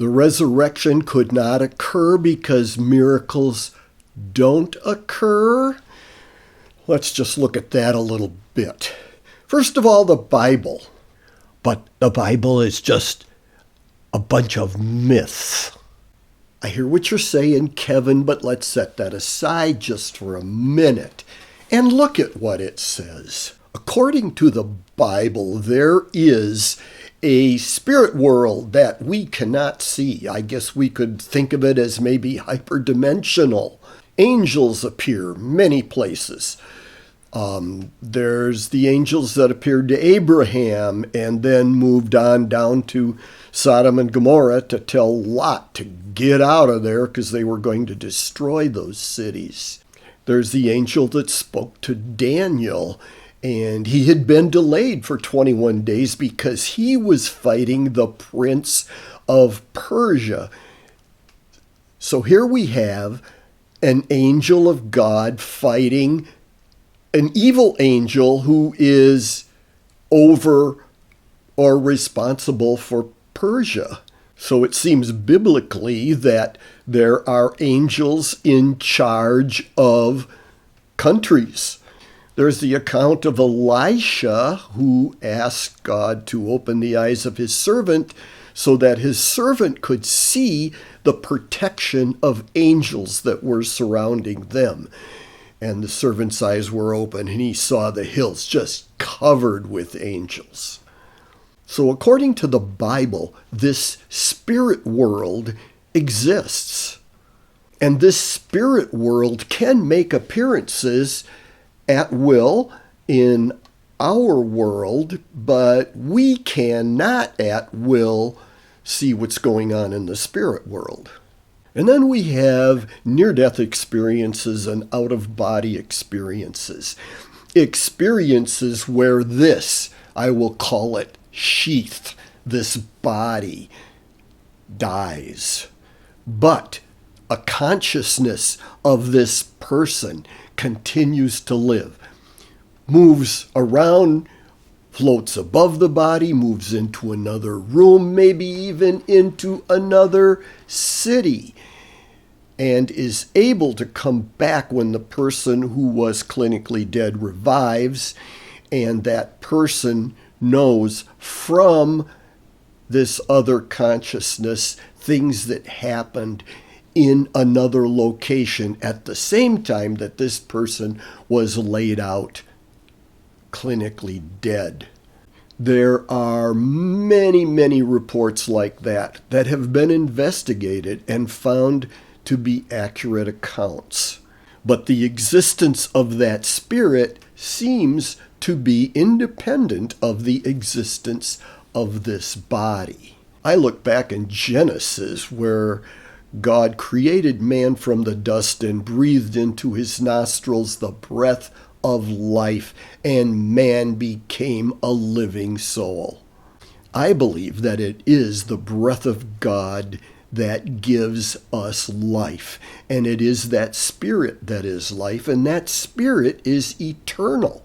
The resurrection could not occur because miracles don't occur. Let's just look at that a little bit. First of all, the Bible. But the Bible is just a bunch of myths. I hear what you're saying, Kevin, but let's set that aside just for a minute and look at what it says. According to the Bible, there is a spirit world that we cannot see. I guess we could think of it as maybe hyperdimensional. Angels appear many places. There's the angels that appeared to Abraham and then moved on down to Sodom and Gomorrah to tell Lot to get out of there because they were going to destroy those cities. There's the angel that spoke to Daniel, and he had been delayed for 21 days because he was fighting the prince of Persia. So here we have an angel of God fighting an evil angel who is over or responsible for Persia. So it seems biblically that there are angels in charge of countries. There's the account of Elisha, who asked God to open the eyes of his servant so that his servant could see the protection of angels that were surrounding them. And the servant's eyes were open, and he saw the hills just covered with angels. So according to the Bible, this spirit world exists. And this spirit world can make appearances at will in our world, but we cannot at will see what's going on in the spirit world. And then we have near-death experiences and out-of-body experiences. Experiences where this, I will call it sheath, this body, dies. But a consciousness of this person continues to live, moves around, floats above the body, moves into another room, maybe even into another city, and is able to come back when the person who was clinically dead revives, and that person knows from this other consciousness things that happened in another location at the same time that this person was laid out clinically dead. There are many, many reports like that have been investigated and found to be accurate accounts. But the existence of that spirit seems to be independent of the existence of this body. I look back in Genesis where God created man from the dust and breathed into his nostrils the breath of life, and man became a living soul. I believe that it is the breath of God that gives us life, and it is that spirit that is life, and that spirit is eternal.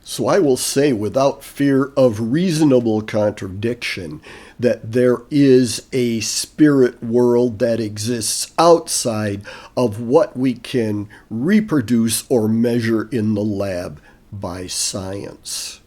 So I will say without fear of reasonable contradiction that there is a spirit world that exists outside of what we can reproduce or measure in the lab by science.